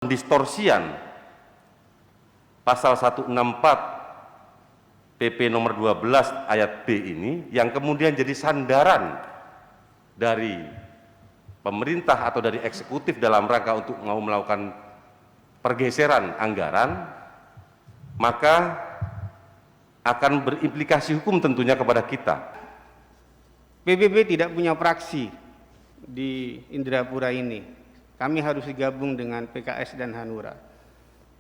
Pendistorsian pasal 164 PP nomor 12 ayat B ini yang kemudian jadi sandaran dari pemerintah atau dari eksekutif dalam rangka untuk mau melakukan pergeseran anggaran, maka akan berimplikasi hukum tentunya kepada kita. PBB tidak punya fraksi di Indrapura ini. Kami harus digabung dengan PKS dan Hanura.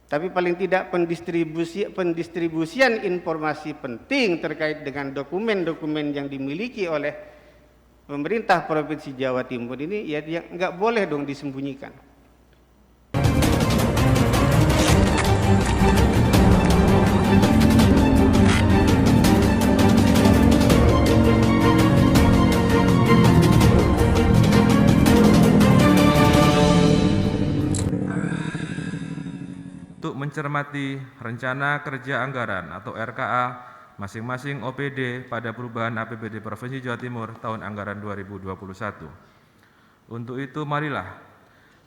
Tapi paling tidak pendistribusian informasi penting terkait dengan dokumen-dokumen yang dimiliki oleh pemerintah Provinsi Jawa Timur ini ya nggak boleh dong disembunyikan. Untuk mencermati rencana kerja anggaran atau RKA masing-masing OPD pada perubahan APBD Provinsi Jawa Timur tahun anggaran 2021. Untuk itu marilah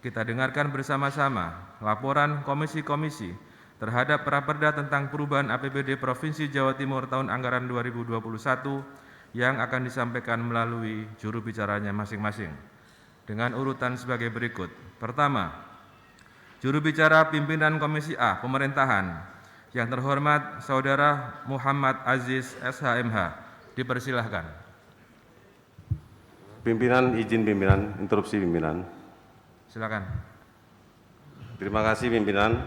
kita dengarkan bersama-sama laporan komisi-komisi terhadap Raperda tentang perubahan APBD Provinsi Jawa Timur tahun anggaran 2021 yang akan disampaikan melalui juru bicaranya masing-masing dengan urutan sebagai berikut. Pertama, juru bicara pimpinan Komisi A Pemerintahan yang terhormat Saudara Muhammad Aziz SHMH, dipersilahkan. Pimpinan, izin pimpinan, interupsi pimpinan. Silakan. Terima kasih pimpinan.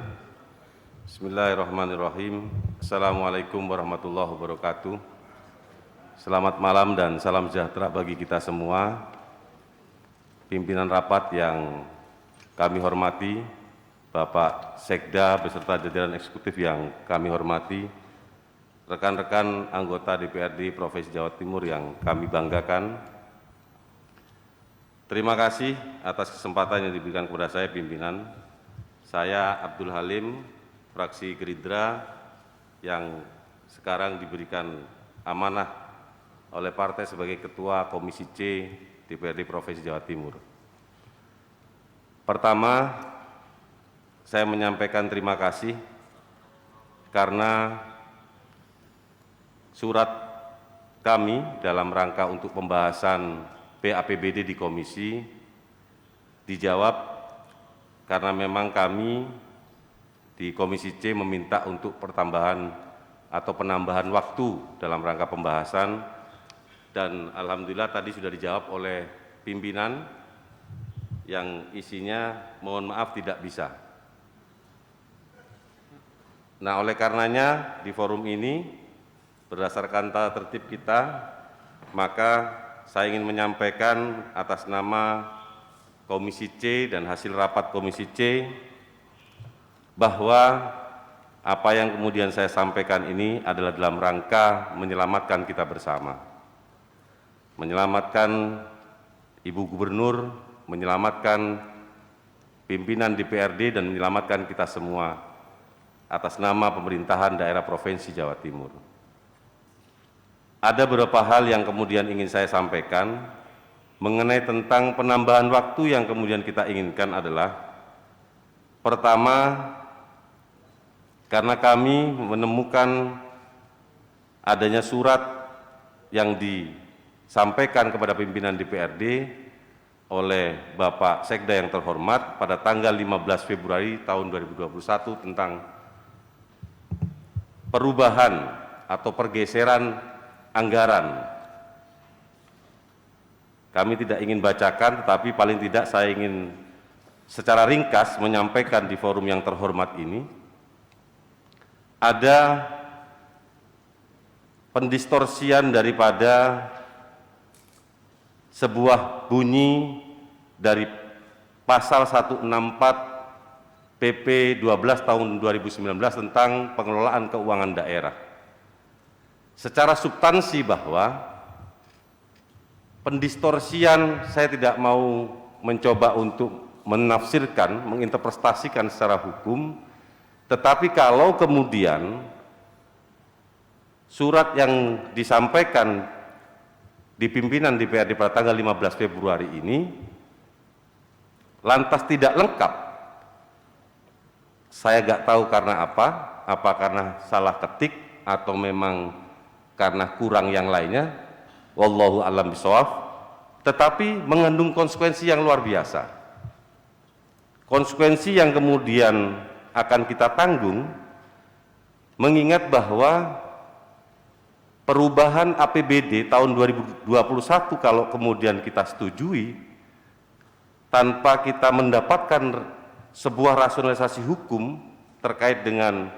Bismillahirrahmanirrahim. Assalamualaikum warahmatullahi wabarakatuh. Selamat malam dan salam sejahtera bagi kita semua. Pimpinan rapat yang kami hormati, Bapak Sekda beserta jajaran eksekutif yang kami hormati, rekan-rekan anggota DPRD Provinsi Jawa Timur yang kami banggakan. Terima kasih atas kesempatan yang diberikan kepada saya pimpinan. Saya Abdul Halim, fraksi Gerindra yang sekarang diberikan amanah oleh partai sebagai Ketua Komisi C DPRD Provinsi Jawa Timur. Pertama, saya menyampaikan terima kasih karena surat kami dalam rangka untuk pembahasan PAPBD di komisi dijawab karena memang kami di Komisi C meminta untuk pertambahan atau penambahan waktu dalam rangka pembahasan, dan alhamdulillah tadi sudah dijawab oleh pimpinan yang isinya mohon maaf tidak bisa. Nah, oleh karenanya di forum ini berdasarkan tata tertib kita, maka saya ingin menyampaikan atas nama Komisi C dan hasil rapat Komisi C bahwa apa yang kemudian saya sampaikan ini adalah dalam rangka menyelamatkan kita bersama. Menyelamatkan Ibu Gubernur, menyelamatkan pimpinan DPRD dan menyelamatkan kita semua atas nama pemerintahan daerah Provinsi Jawa Timur. Ada beberapa hal yang kemudian ingin saya sampaikan mengenai tentang penambahan waktu yang kemudian kita inginkan adalah, pertama, karena kami menemukan adanya surat yang disampaikan kepada pimpinan DPRD oleh Bapak Sekda yang terhormat pada tanggal 15 Februari tahun 2021 tentang perubahan atau pergeseran anggaran. Kami tidak ingin bacakan, tetapi paling tidak saya ingin secara ringkas menyampaikan di forum yang terhormat ini. Ada pendistorsian daripada sebuah bunyi dari pasal 164 PP 12 tahun 2019 tentang pengelolaan keuangan daerah. Secara substansi bahwa pendistorsian, saya tidak mau mencoba untuk menafsirkan, menginterpretasikan secara hukum, tetapi kalau kemudian surat yang disampaikan di pimpinan DPRD pada tanggal 15 Februari ini lantas tidak lengkap Saya nggak tahu karena apa karena salah ketik atau memang karena kurang yang lainnya, wallahu alam bisawab, tetapi mengandung konsekuensi yang luar biasa. Konsekuensi yang kemudian akan kita tanggung, mengingat bahwa perubahan APBD tahun 2021 kalau kemudian kita setujui, tanpa kita mendapatkan sebuah rasionalisasi hukum terkait dengan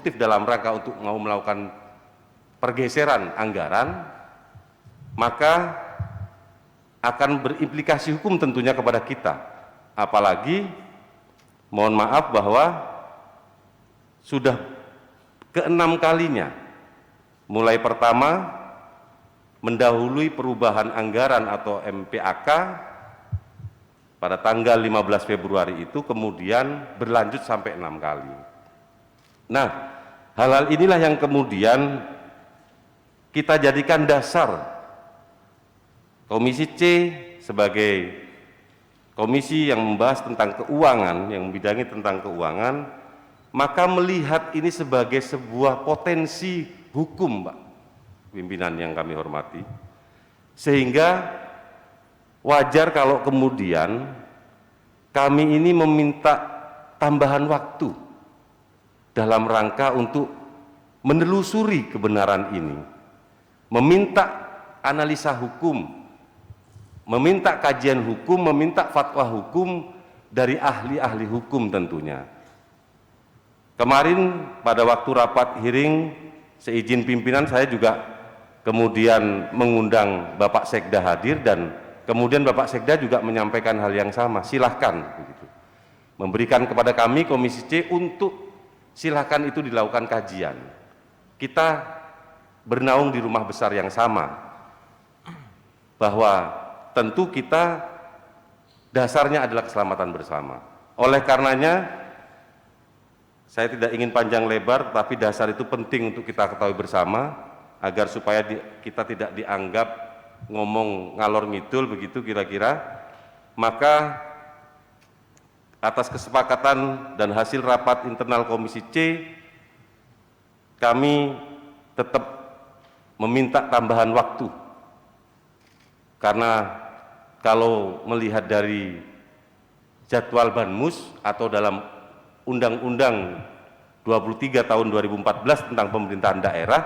dalam rangka untuk mau melakukan pergeseran anggaran, maka akan berimplikasi hukum tentunya kepada kita. Apalagi, mohon maaf bahwa sudah ke-6 kalinya, mulai pertama mendahului perubahan anggaran atau MPAK pada tanggal 15 Februari itu, kemudian berlanjut sampai 6 kali. Nah, hal-hal inilah yang kemudian kita jadikan dasar Komisi C sebagai komisi yang membahas tentang keuangan, yang membidangi tentang keuangan, maka melihat ini sebagai sebuah potensi hukum, Pak pimpinan yang kami hormati, sehingga wajar kalau kemudian kami ini meminta tambahan waktu dalam rangka untuk menelusuri kebenaran ini, meminta analisa hukum, meminta kajian hukum, meminta fatwa hukum dari ahli-ahli hukum tentunya. Kemarin pada waktu rapat hearing, seizin pimpinan saya juga kemudian mengundang Bapak Sekda hadir, dan kemudian Bapak Sekda juga menyampaikan hal yang sama, silahkan begitu, memberikan kepada kami Komisi C untuk silahkan itu dilakukan kajian. Kita bernaung di rumah besar yang sama, bahwa tentu kita dasarnya adalah keselamatan bersama. Oleh karenanya, saya tidak ingin panjang lebar, tapi dasar itu penting untuk kita ketahui bersama, agar supaya kita tidak dianggap ngomong ngalor ngidul begitu kira-kira. Maka atas kesepakatan dan hasil rapat internal Komisi C, kami tetap meminta tambahan waktu, karena kalau melihat dari jadwal Banmus atau dalam Undang-Undang 23 tahun 2014 tentang pemerintahan daerah,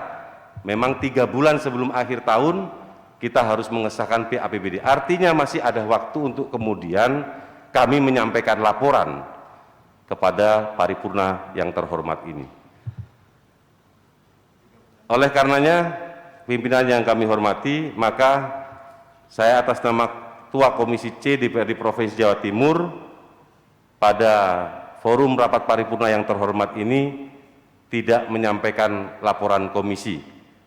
memang 3 bulan sebelum akhir tahun kita harus mengesahkan PAPBD. Artinya masih ada waktu untuk kemudian kami menyampaikan laporan kepada paripurna yang terhormat ini. Oleh karenanya, pimpinan yang kami hormati, maka saya atas nama Ketua Komisi C DPRD Provinsi Jawa Timur pada forum rapat paripurna yang terhormat ini tidak menyampaikan laporan komisi,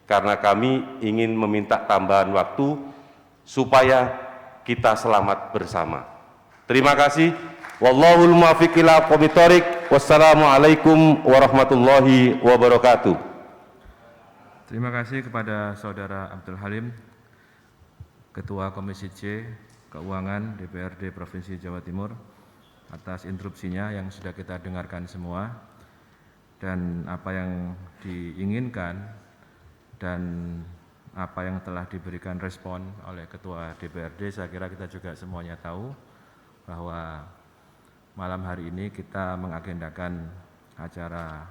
karena kami ingin meminta tambahan waktu supaya kita selamat bersama. Terima kasih. Wallahul muwaffiq ila aqwamit thoriq. Wassalamualaikum warahmatullahi wabarakatuh. Terima kasih kepada Saudara Abdul Halim, Ketua Komisi C Keuangan DPRD Provinsi Jawa Timur, atas instruksinya yang sudah kita dengarkan semua, dan apa yang diinginkan dan apa yang telah diberikan respon oleh Ketua DPRD. Saya kira kita juga semuanya tahu bahwa malam hari ini kita mengagendakan acara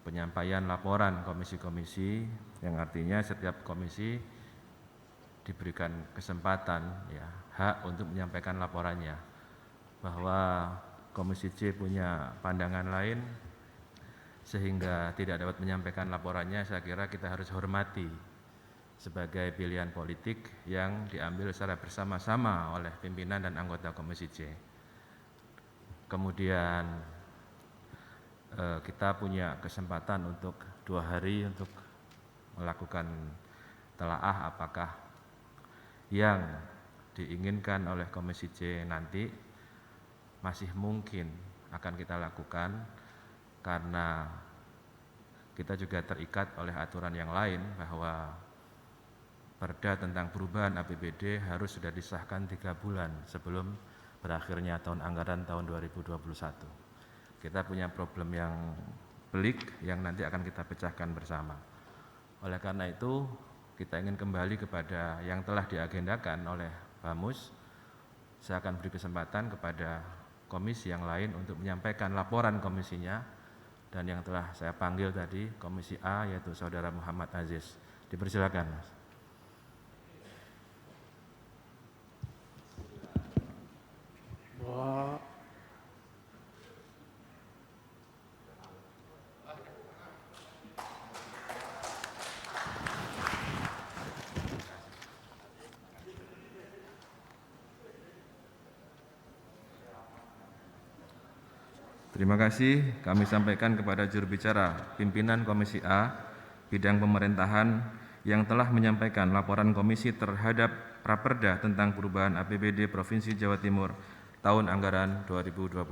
penyampaian laporan komisi-komisi, yang artinya setiap komisi diberikan kesempatan, ya, hak untuk menyampaikan laporannya. Bahwa Komisi C punya pandangan lain sehingga tidak dapat menyampaikan laporannya, saya kira kita harus hormati sebagai pilihan politik yang diambil secara bersama-sama oleh pimpinan dan anggota Komisi C. Kemudian kita punya kesempatan untuk 2 hari untuk melakukan telaah apakah yang diinginkan oleh Komisi C nanti masih mungkin akan kita lakukan, karena kita juga terikat oleh aturan yang lain bahwa Perda tentang perubahan APBD harus sudah disahkan 3 bulan sebelum berakhirnya tahun anggaran tahun 2021. Kita punya problem yang pelik yang nanti akan kita pecahkan bersama. Oleh karena itu, kita ingin kembali kepada yang telah diagendakan oleh Bamus. Saya akan beri kesempatan kepada komisi yang lain untuk menyampaikan laporan komisinya, dan yang telah saya panggil tadi, Komisi A, yaitu Saudara Muhammad Aziz. Dipersilakan, Mas. Terima kasih. Kami sampaikan kepada juru bicara pimpinan Komisi A bidang pemerintahan yang telah menyampaikan laporan komisi terhadap Raperda tentang perubahan APBD Provinsi Jawa Timur tahun anggaran 2021.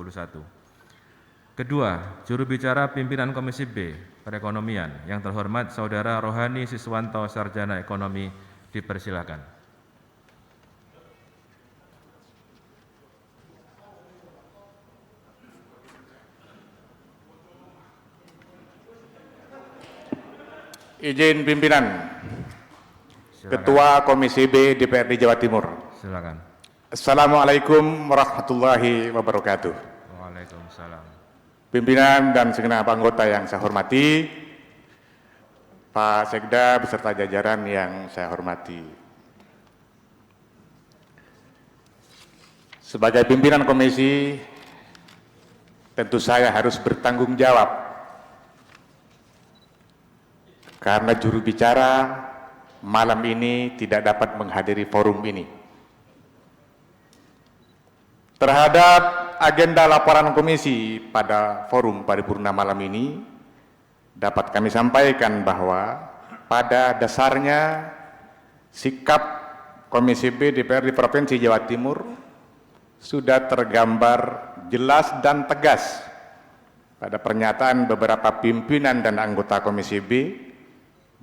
Kedua, juru bicara pimpinan Komisi B Perekonomian yang terhormat Saudara Rohani Siswanto, Sarjana Ekonomi, dipersilakan. Izin pimpinan, Silakan. Ketua Komisi B DPRD Jawa Timur. Silakan. Assalamualaikum warahmatullahi wabarakatuh. Waalaikumsalam. Pimpinan dan segenap anggota yang saya hormati, Pak Sekda beserta jajaran yang saya hormati. Sebagai pimpinan komisi, tentu saya harus bertanggung jawab karena juru bicara malam ini tidak dapat menghadiri forum ini. Terhadap agenda laporan komisi pada forum paripurna malam ini, dapat kami sampaikan bahwa pada dasarnya sikap Komisi B DPRD Provinsi Jawa Timur sudah tergambar jelas dan tegas pada pernyataan beberapa pimpinan dan anggota Komisi B,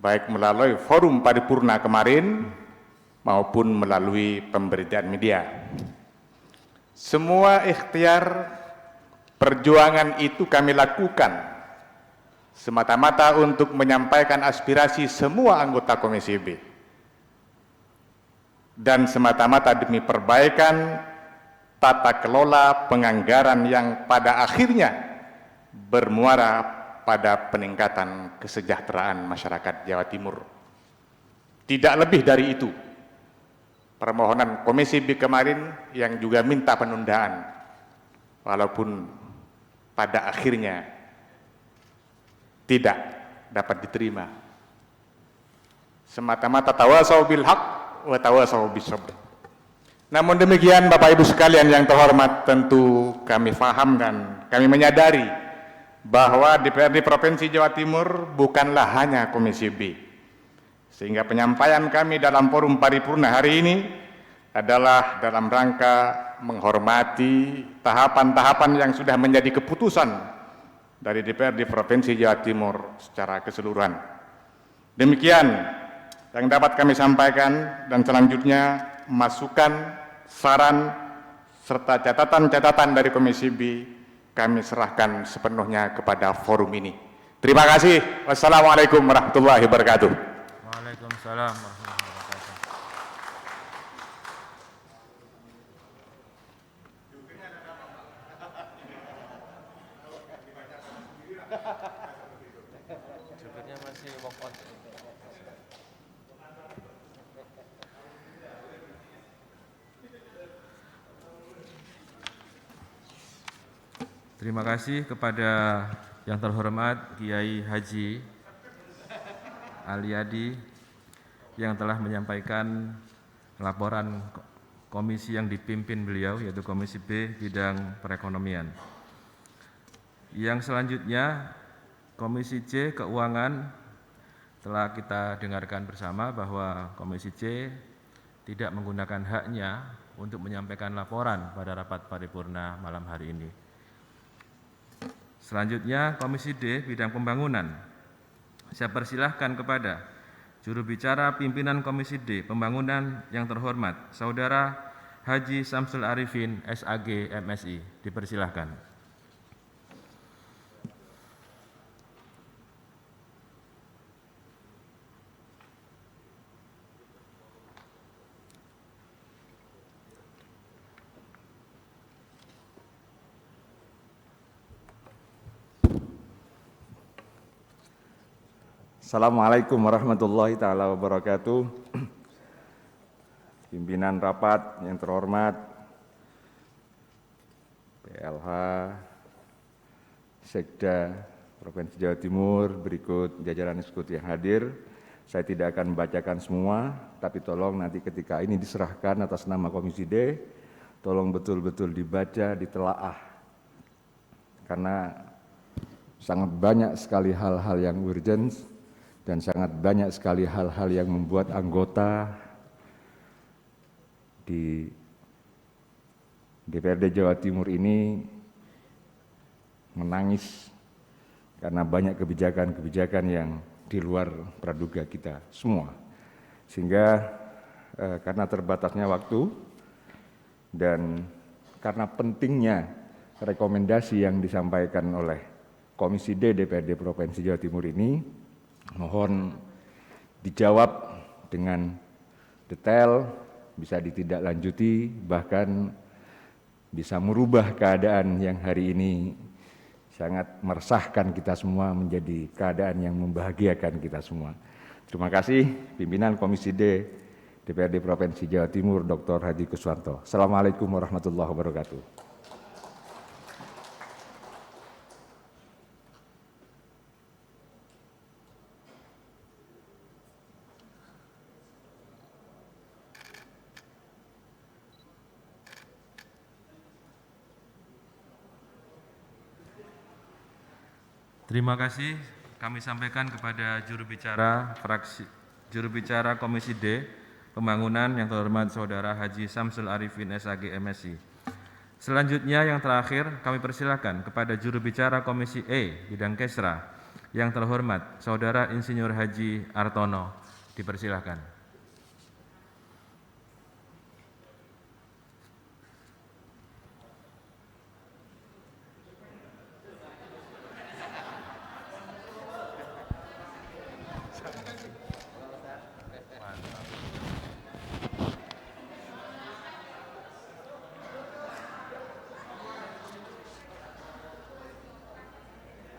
baik melalui forum paripurna kemarin maupun melalui pemberitaan media. Semua ikhtiar perjuangan itu kami lakukan semata-mata untuk menyampaikan aspirasi semua anggota Komisi B dan semata-mata demi perbaikan tata kelola penganggaran yang pada akhirnya bermuara pada peningkatan kesejahteraan masyarakat Jawa Timur. Tidak lebih dari itu. Permohonan Komisi B kemarin yang juga minta penundaan, walaupun pada akhirnya tidak dapat diterima. Semata-mata tawasau bil haq wa tawasau bis sabr. Namun demikian, Bapak Ibu sekalian yang terhormat, tentu kami paham dan kami menyadari bahwa DPRD Provinsi Jawa Timur bukanlah hanya Komisi B. Sehingga penyampaian kami dalam forum paripurna hari ini adalah dalam rangka menghormati tahapan-tahapan yang sudah menjadi keputusan dari DPRD Provinsi Jawa Timur secara keseluruhan. Demikian yang dapat kami sampaikan, dan selanjutnya masukan, saran, serta catatan-catatan dari Komisi B kami serahkan sepenuhnya kepada forum ini. Terima kasih. Wassalamualaikum warahmatullahi wabarakatuh. Waalaikumsalam warahmatullahi wabarakatuh. Jubirnya masih walk on. Terima kasih kepada yang terhormat Kiai Haji Aliyadi yang telah menyampaikan laporan komisi yang dipimpin beliau, yaitu Komisi B bidang perekonomian. Yang selanjutnya Komisi C Keuangan, telah kita dengarkan bersama bahwa Komisi C tidak menggunakan haknya untuk menyampaikan laporan pada rapat paripurna malam hari ini. Selanjutnya Komisi D bidang pembangunan, Saya persilahkan kepada juru bicara pimpinan Komisi D Pembangunan yang terhormat, Saudara Haji Samsul Arifin, SAG, MSI. Dipersilahkan. Assalamualaikum warahmatullahi taala wabarakatuh. Pimpinan rapat yang terhormat, PLH, Sekda Provinsi Jawa Timur, berikut jajaran eksekutif yang hadir. Saya tidak akan membacakan semua, tapi tolong nanti ketika ini diserahkan atas nama Komisi D, tolong betul-betul dibaca, ditelaah. Karena sangat banyak sekali hal-hal yang urgent, dan sangat banyak sekali hal-hal yang membuat anggota di DPRD Jawa Timur ini menangis karena banyak kebijakan-kebijakan yang di luar praduga kita semua. Sehingga karena terbatasnya waktu dan karena pentingnya rekomendasi yang disampaikan oleh Komisi D DPRD Provinsi Jawa Timur ini, mohon dijawab dengan detail, bisa ditindaklanjuti, bahkan bisa merubah keadaan yang hari ini sangat meresahkan kita semua menjadi keadaan yang membahagiakan kita semua. Terima kasih pimpinan Komisi D DPRD Provinsi Jawa Timur, Dr. Hadi Kuswanto. Assalamualaikum warahmatullahi wabarakatuh. Terima kasih kami sampaikan kepada juru bicara Komisi D Pembangunan yang terhormat Saudara Haji Samsul Arifin, SAG, MSI. Selanjutnya yang terakhir kami persilakan kepada juru bicara Komisi E bidang Kesra yang terhormat Saudara Insinyur Haji Artono. Dipersilakan.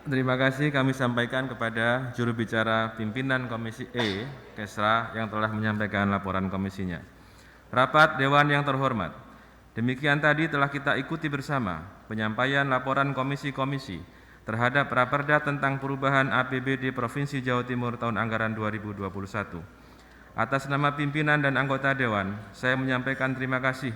Terima kasih kami sampaikan kepada juru bicara pimpinan Komisi E, Kesra, yang telah menyampaikan laporan komisinya. Rapat Dewan yang terhormat, demikian tadi telah kita ikuti bersama penyampaian laporan komisi-komisi terhadap Raperda tentang perubahan APBD Provinsi Jawa Timur tahun anggaran 2021. Atas nama pimpinan dan anggota Dewan, saya menyampaikan terima kasih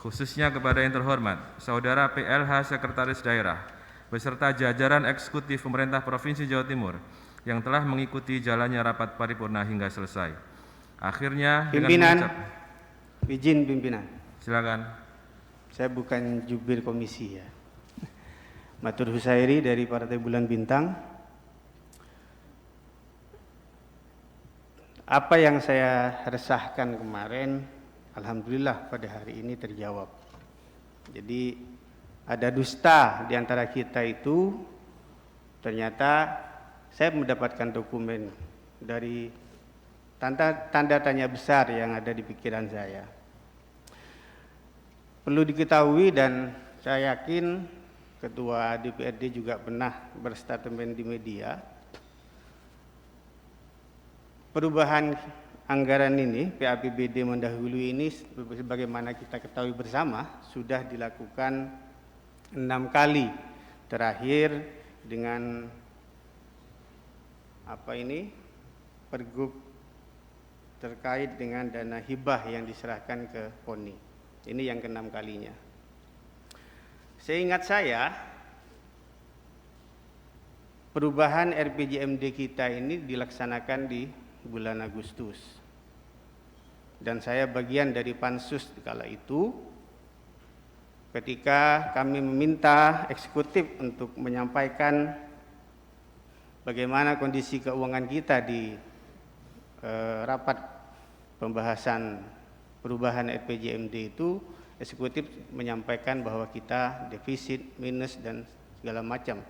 khususnya kepada yang terhormat Saudara PLH Sekretaris Daerah beserta jajaran eksekutif pemerintah Provinsi Jawa Timur yang telah mengikuti jalannya rapat paripurna hingga selesai. Akhirnya, pimpinan, izin pimpinan. Silakan. Saya bukan jubir komisi ya. Matur Husairi dari Partai Bulan Bintang. Apa yang saya resahkan kemarin, alhamdulillah pada hari ini terjawab. Jadi ada dusta di antara kita itu, ternyata saya mendapatkan dokumen dari tanda tanya besar yang ada di pikiran saya. Perlu diketahui dan saya yakin Ketua DPRD juga pernah berstatement di media, perubahan anggaran ini, PAPBD mendahului ini, sebagaimana kita ketahui bersama, sudah dilakukan 6 kali, terakhir dengan pergub terkait dengan dana hibah yang diserahkan ke KONI. Ini yang ke-6 kalinya. Seingat saya, perubahan RPJMD kita ini dilaksanakan di bulan Agustus. Dan saya bagian dari pansus kala itu, ketika kami meminta eksekutif untuk menyampaikan bagaimana kondisi keuangan kita di rapat pembahasan perubahan RPJMD itu, eksekutif menyampaikan bahwa kita defisit, minus, dan segala macam.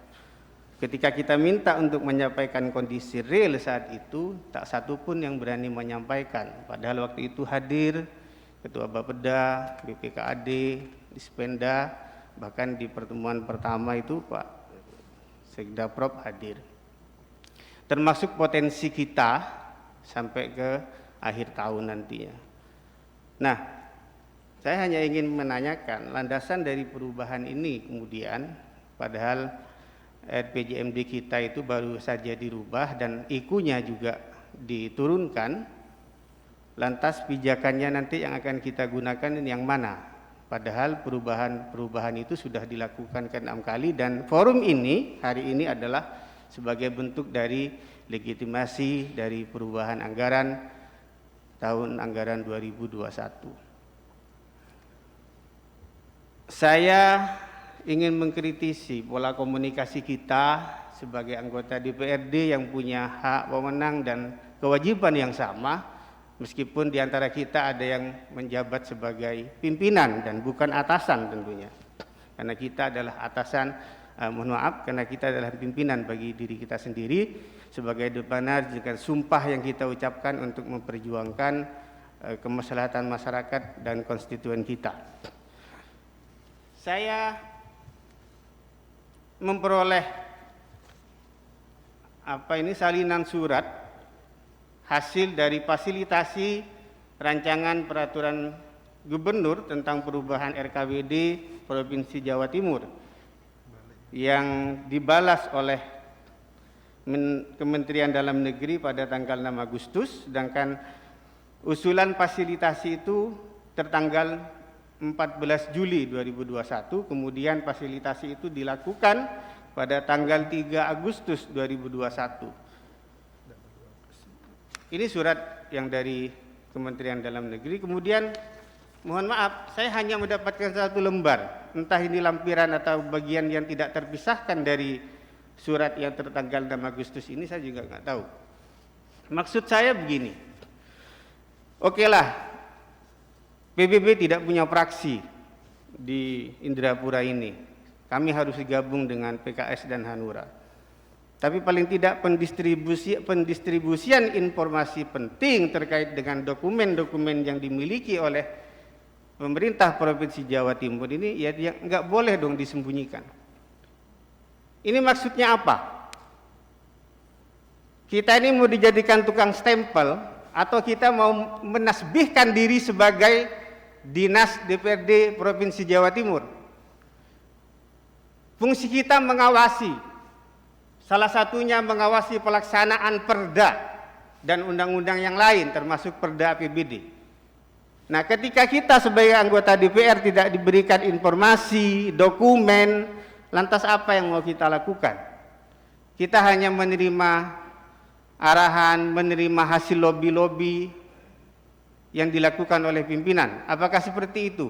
Ketika kita minta untuk menyampaikan kondisi real saat itu, tak satu pun yang berani menyampaikan. Padahal waktu itu hadir Ketua Bapeda, BPKAD, Dispenda, bahkan di pertemuan pertama itu Pak Sekda Prop hadir. Termasuk potensi kita sampai ke akhir tahun nantinya. Nah, saya hanya ingin menanyakan landasan dari perubahan ini kemudian, padahal RPJMD kita itu baru saja dirubah dan IKU-nya juga diturunkan, lantas pijakannya nanti yang akan kita gunakan ini yang mana? Padahal perubahan itu sudah dilakukan ke 6 kali dan forum ini hari ini adalah sebagai bentuk dari legitimasi dari perubahan anggaran tahun anggaran 2021. Saya ingin mengkritisi pola komunikasi kita sebagai anggota DPRD yang punya hak wewenang dan kewajiban yang sama, meskipun di antara kita ada yang menjabat sebagai pimpinan dan bukan atasan tentunya. Karena kita adalah atasan, mohon maaf, karena kita adalah pimpinan bagi diri kita sendiri sebagai depanar dengan sumpah yang kita ucapkan untuk memperjuangkan kemaslahatan masyarakat dan konstituen kita. Saya memperoleh salinan surat hasil dari fasilitasi rancangan peraturan gubernur tentang perubahan RKWD Provinsi Jawa Timur yang dibalas oleh Kementerian Dalam Negeri pada tanggal 6 Agustus, sedangkan usulan fasilitasi itu tertanggal 14 Juli 2021, kemudian fasilitasi itu dilakukan pada tanggal 3 Agustus 2021. Ini surat yang dari Kementerian Dalam Negeri. Kemudian mohon maaf, saya hanya mendapatkan 1 lembar, entah ini lampiran atau bagian yang tidak terpisahkan dari surat yang tertanggal 6 Agustus ini, saya juga nggak tahu. Maksud saya begini, okelah, PBB tidak punya fraksi di Indrapura ini, kami harus digabung dengan PKS dan Hanura. Tapi paling tidak pendistribusian informasi penting terkait dengan dokumen-dokumen yang dimiliki oleh pemerintah Provinsi Jawa Timur ini ya nggak boleh dong disembunyikan. Ini maksudnya apa? Kita ini mau dijadikan tukang stempel atau kita mau menasbihkan diri sebagai dinas DPRD Provinsi Jawa Timur? Fungsi kita mengawasi, salah satunya mengawasi pelaksanaan perda dan undang-undang yang lain termasuk perda APBD. Nah, ketika kita sebagai anggota DPR tidak diberikan informasi, dokumen, lantas apa yang mau kita lakukan? Kita hanya menerima arahan, menerima hasil lobby-lobby yang dilakukan oleh pimpinan. Apakah seperti itu?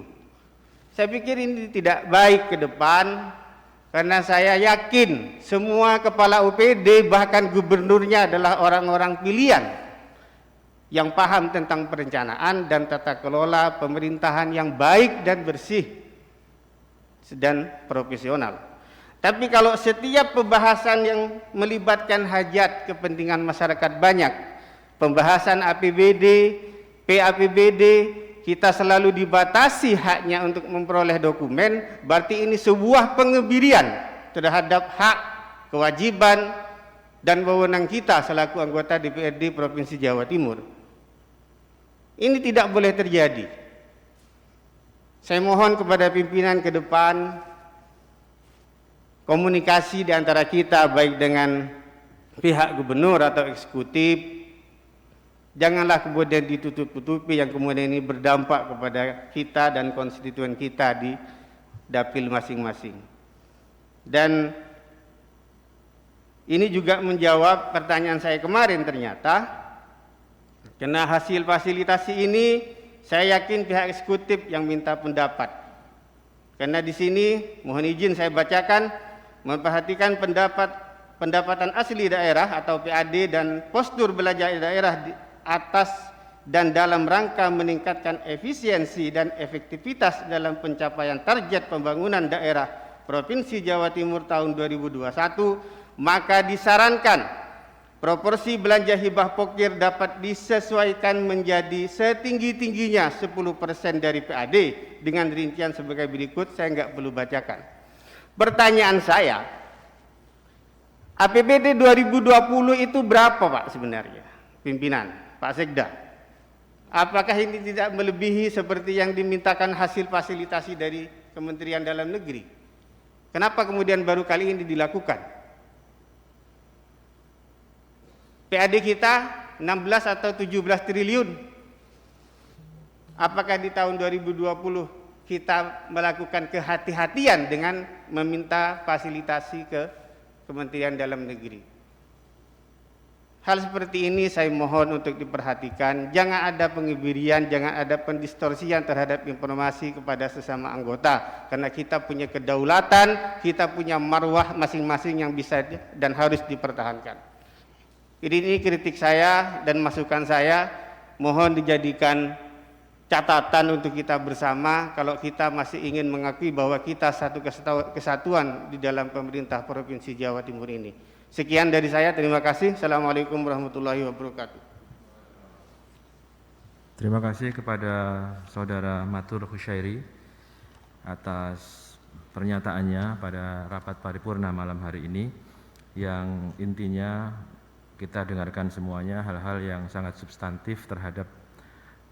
Saya pikir ini tidak baik ke depan, karena saya yakin semua kepala UPD bahkan gubernurnya adalah orang-orang pilihan yang paham tentang perencanaan dan tata kelola pemerintahan yang baik dan bersih dan profesional. Tapi kalau setiap pembahasan yang melibatkan hajat kepentingan masyarakat banyak, pembahasan APBD, PAPBD, kita selalu dibatasi haknya untuk memperoleh dokumen, berarti ini sebuah pengebirian terhadap hak, kewajiban, dan wewenang kita selaku anggota DPRD Provinsi Jawa Timur. Ini tidak boleh terjadi. Saya mohon kepada pimpinan ke depan, komunikasi di antara kita baik dengan pihak gubernur atau eksekutif, janganlah kemudian ditutup-tutupi yang kemudian ini berdampak kepada kita dan konstituen kita di dapil masing-masing. Dan ini juga menjawab pertanyaan saya kemarin ternyata, karena hasil fasilitasi ini saya yakin pihak eksekutif yang minta pendapat. Karena di sini mohon izin saya bacakan, memperhatikan pendapat pendapatan asli daerah atau PAD dan postur belanja daerah di atas dan dalam rangka meningkatkan efisiensi dan efektivitas dalam pencapaian target pembangunan daerah Provinsi Jawa Timur tahun 2021, maka disarankan proporsi belanja hibah pokir dapat disesuaikan menjadi setinggi-tingginya 10% dari PAD dengan rincian sebagai berikut, saya nggak perlu bacakan. Pertanyaan saya, APBD 2020 itu berapa Pak sebenarnya, pimpinan, Pak Sekda? Apakah ini tidak melebihi seperti yang dimintakan hasil fasilitasi dari Kementerian Dalam Negeri? Kenapa kemudian baru kali ini dilakukan? PAD kita 16 atau 17 triliun. Apakah di tahun 2020 kita melakukan kehati-hatian dengan meminta fasilitasi ke Kementerian Dalam Negeri? Hal seperti ini saya mohon untuk diperhatikan. Jangan ada pengebirian, jangan ada pendistorsian terhadap informasi kepada sesama anggota. Karena kita punya kedaulatan, kita punya marwah masing-masing yang bisa dan harus dipertahankan. Ini kritik saya dan masukan saya, mohon dijadikan catatan untuk kita bersama kalau kita masih ingin mengakui bahwa kita satu kesatuan di dalam pemerintah Provinsi Jawa Timur ini. Sekian dari saya, terima kasih. Assalamualaikum warahmatullahi wabarakatuh. Terima kasih kepada Saudara Matur Khusyairi atas pernyataannya pada rapat paripurna malam hari ini, yang intinya kita dengarkan semuanya hal-hal yang sangat substantif terhadap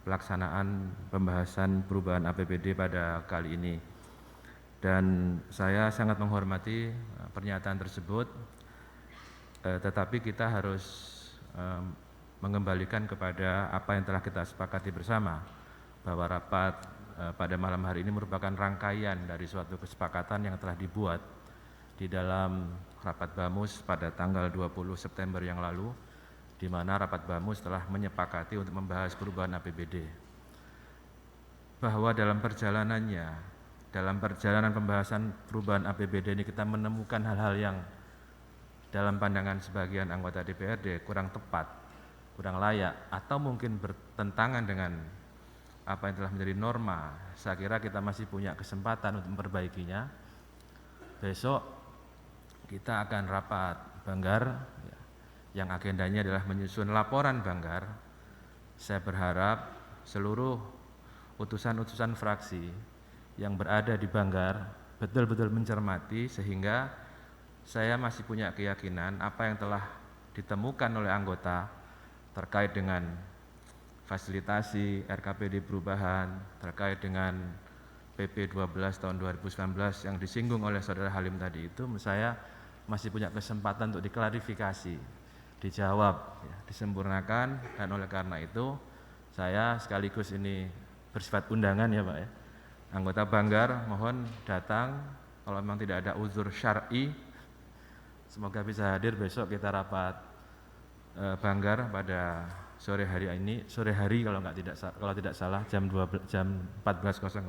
pelaksanaan pembahasan perubahan APBD pada kali ini. Dan saya sangat menghormati pernyataan tersebut, tetapi kita harus mengembalikan kepada apa yang telah kita sepakati bersama, bahwa rapat pada malam hari ini merupakan rangkaian dari suatu kesepakatan yang telah dibuat di dalam rapat BAMUS pada tanggal 20 September yang lalu, di mana rapat BAMUS telah menyepakati untuk membahas perubahan APBD. Bahwa dalam perjalanan pembahasan perubahan APBD ini kita menemukan hal-hal yang dalam pandangan sebagian anggota DPRD kurang tepat, kurang layak, atau mungkin bertentangan dengan apa yang telah menjadi norma. Saya kira kita masih punya kesempatan untuk memperbaikinya. Besok kita akan rapat Banggar, yang agendanya adalah menyusun laporan Banggar. Saya berharap seluruh utusan-utusan fraksi yang berada di Banggar betul-betul mencermati, sehingga saya masih punya keyakinan apa yang telah ditemukan oleh anggota terkait dengan fasilitasi RKPD perubahan, terkait dengan PP 12 tahun 2019 yang disinggung oleh Saudara Halim tadi itu, saya masih punya kesempatan untuk diklarifikasi, dijawab, ya, disempurnakan. Dan oleh karena itu saya sekaligus ini bersifat undangan ya Pak ya, anggota Banggar mohon datang, kalau memang tidak ada uzur syar'i semoga bisa hadir besok kita rapat Banggar pada sore hari kalau tidak salah jam 14.00.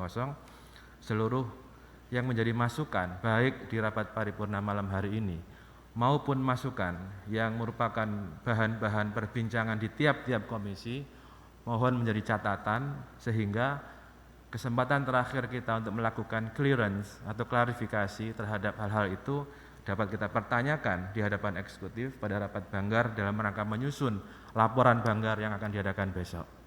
Seluruh yang menjadi masukan baik di rapat paripurna malam hari ini maupun masukan yang merupakan bahan-bahan perbincangan di tiap-tiap komisi, mohon menjadi catatan sehingga kesempatan terakhir kita untuk melakukan clearance atau klarifikasi terhadap hal-hal itu dapat kita pertanyakan di hadapan eksekutif pada rapat Banggar dalam rangka menyusun laporan Banggar yang akan diadakan besok.